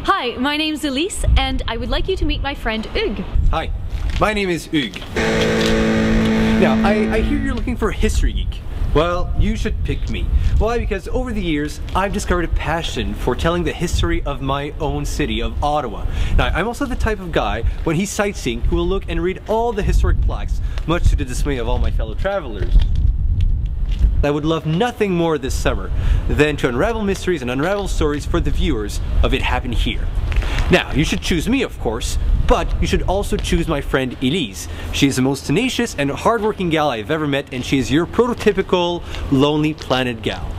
Hi, my name's Elise, and I would like you to meet my friend Hugues. Hi, my name is Hugues. Now, I hear you're looking for a history geek. Well, you should pick me. Why? Because over the years, I've discovered a passion for telling the history of my own city of Ottawa. Now, I'm also the type of guy, when he's sightseeing, who will look and read all the historic plaques, much to the dismay of all my fellow travelers. I would love nothing more this summer than to unravel mysteries and unravel stories for the viewers of It Happened Here. Now, you should choose me, of course, but you should also choose my friend Elise. She is the most tenacious and hardworking gal I've ever met, and she is your prototypical Lonely Planet gal.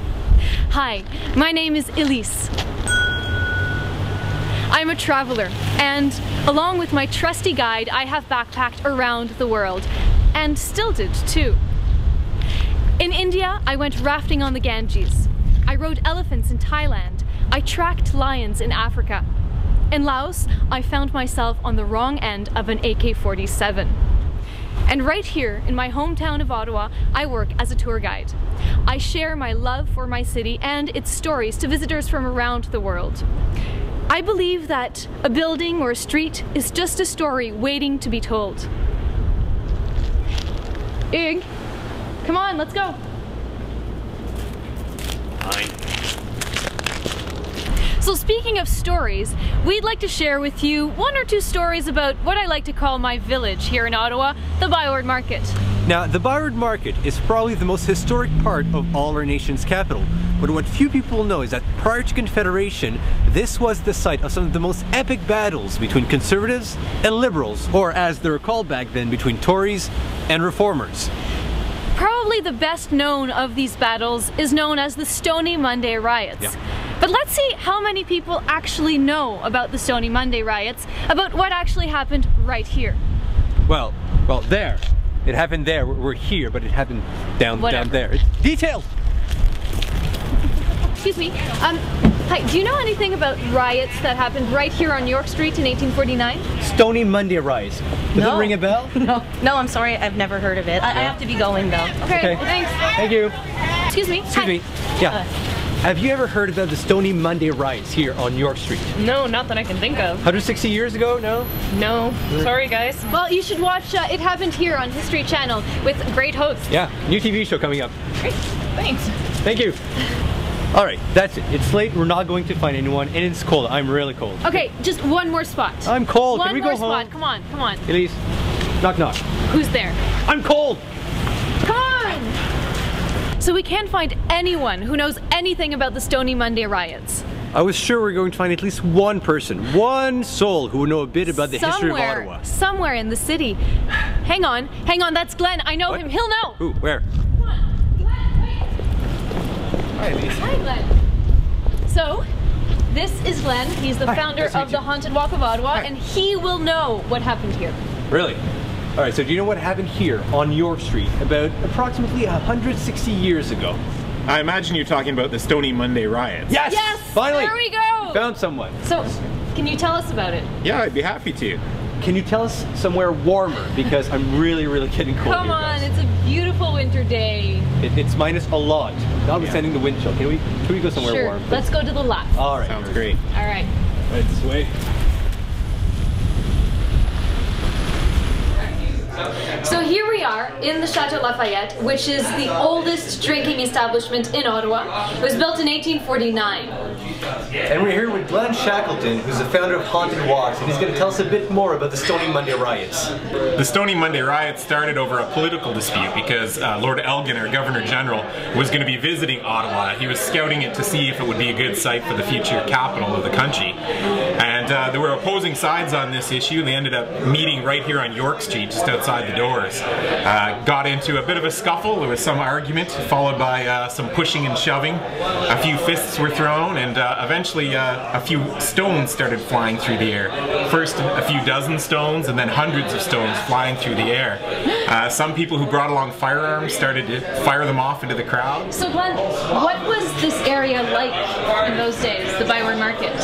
Hi, my name is Elise. I'm a traveler, and along with my trusty guide, I have backpacked around the world, and still did too. In India, I went rafting on the Ganges. I rode elephants in Thailand. I tracked lions in Africa. In Laos, I found myself on the wrong end of an AK-47. And right here in my hometown of Ottawa, I work as a tour guide. I share my love for my city and its stories to visitors from around the world. I believe that a building or a street is just a story waiting to be told. Hugues, come on, let's go. Fine. So speaking of stories, we'd like to share with you one or two stories about what I like to call my village here in Ottawa, the Byward Market. Now, the Byward Market is probably the most historic part of all our nation's capital. But what few people know is that prior to Confederation, this was the site of some of the most epic battles between conservatives and liberals, or as they were called back then, between Tories and reformers. Probably the best known of these battles is known as the Stony Monday riots. Yeah. But let's see how many people actually know about the Stony Monday riots, about what actually happened right here. Well, there. It happened there. We're here, but it happened down there. It's detailed. Excuse me. Hi, do you know anything about riots that happened right here on York Street in 1849? Stony Monday riots. Does it ring a bell? No, I'm sorry, I've never heard of it. I have to be going though. Okay. Thanks. Thank you. Excuse me. Excuse me. Yeah. Have you ever heard about the Stony Monday riots here on York Street? No, not that I can think of. 160 years ago? No? No. Sorry guys. Well, you should watch It Happened Here on History Channel with great hosts. Yeah, new TV show coming up. Great. Thanks. Thank you. Alright, that's it. It's late, we're not going to find anyone, and it's cold. I'm really cold. Okay, just one more spot. I'm cold. Can we go home? One more spot. Come on, come on. Elise, knock knock. Who's there? I'm cold! Come on! So we can't find anyone who knows anything about the Stony Monday riots. I was sure we were going to find at least one person, one soul who would know a bit about the history of Ottawa. Somewhere in the city. Hang on, that's Glenn. I know him. He'll know. Who? Where? Come on. Glenn, wait. Hi, Elise. Hi, Glenn. So, this is Glenn. He's the founder of the Haunted Walk of Ottawa, and he will know what happened here. Really? Alright, so do you know what happened here on York Street about approximately 160 years ago? I imagine you're talking about the Stony Monday riots. Yes! Yes! Finally! There we go! Found someone. So, can you tell us about it? Yeah, I'd be happy to. Can you tell us somewhere warmer? Because I'm really getting cold Come here, on, guys. it's a beautiful winter day. It's minus a lot, notwithstanding the wind chill. Can we go somewhere Sure, warm? let's go to the left. Alright. Sounds great. All right. Right this way. So here we are in the Chateau Lafayette, which is the oldest drinking establishment in Ottawa. It was built in 1849. And we're here with Glenn Shackleton, who's the founder of Haunted Walks, and he's going to tell us a bit more about the Stony Monday riots. The Stony Monday riots started over a political dispute because Lord Elgin, our Governor General, was going to be visiting Ottawa. He was scouting it to see if it would be a good site for the future capital of the country. And there were opposing sides on this issue, and they ended up meeting right here on York Street, just outside the doors. Got into a bit of a scuffle. There was some argument, followed by some pushing and shoving. A few fists were thrown, and eventually a few stones started flying through the air. First a few dozen stones, and then hundreds of stones flying through the air. Some people who brought along firearms started to fire them off into the crowd. So Glenn, what was this area like in those days, the Byward Market?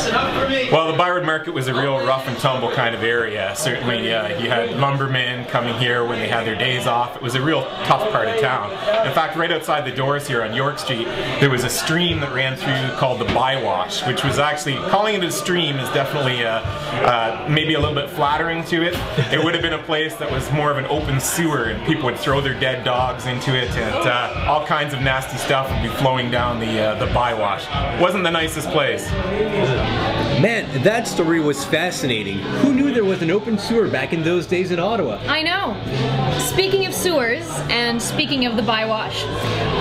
Well, the Byward Market was a real rough and tumble kind of area. Certainly you had lumbermen coming here when they had their days off. It was a real tough part of town. In fact, right outside the doors here on York Street, there was a stream that ran through called the Bywash, which was actually, calling it a stream is definitely maybe a little bit flattering to it. It would have been a place that was more of an open sewer, and people would throw their dead dogs into it, and all kinds of nasty stuff would be flowing down the Bywash. Wasn't the nicest place. Man, that story was fascinating. Who knew there was an open sewer back in those days in Ottawa? I know. Speaking of sewers, and speaking of the Bywash,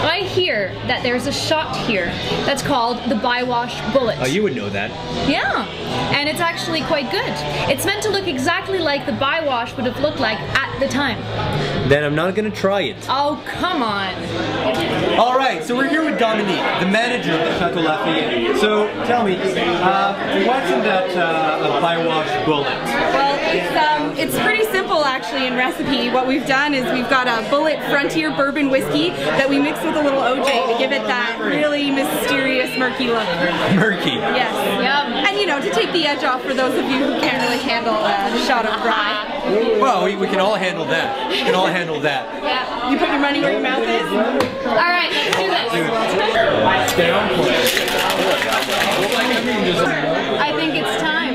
I hear that there's a shot here that's called the Bywash Bullet. Oh, you would know that. Yeah, and it's actually quite good. It's meant to look exactly like the Bywash would have looked like at the time. Then I'm not gonna try it. Oh, come on. Alright, so we're here with Dominique, the manager of the Chateau Lafayette. So, tell me, what's in that Bywash bullet? Well, it's pretty simple actually in recipe. What we've done is we've got a Bullet Frontier Bourbon Whiskey that we mix with a little OJ to give it that really mysterious, murky look. Murky? Yes. Yum. And you know, to take the edge off for those of you who can't really handle a shot of rye. Well, we can all handle that. We can all handle that. Yeah. You put your money where your mouth is? Alright, let's do this. I think it's time.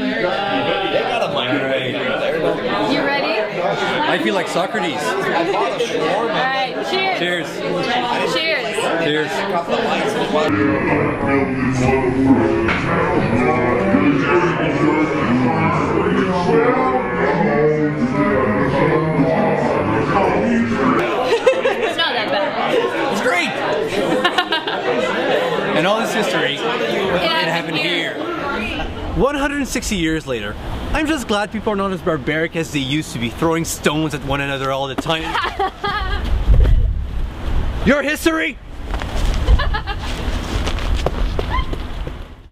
You ready? I feel like Socrates. Alright, cheers. Cheers. Cheers. Cheers. It's not that bad. It's great! And all this history, it happened here. 160 years later, I'm just glad people are not as barbaric as they used to be, throwing stones at one another all the time. Your history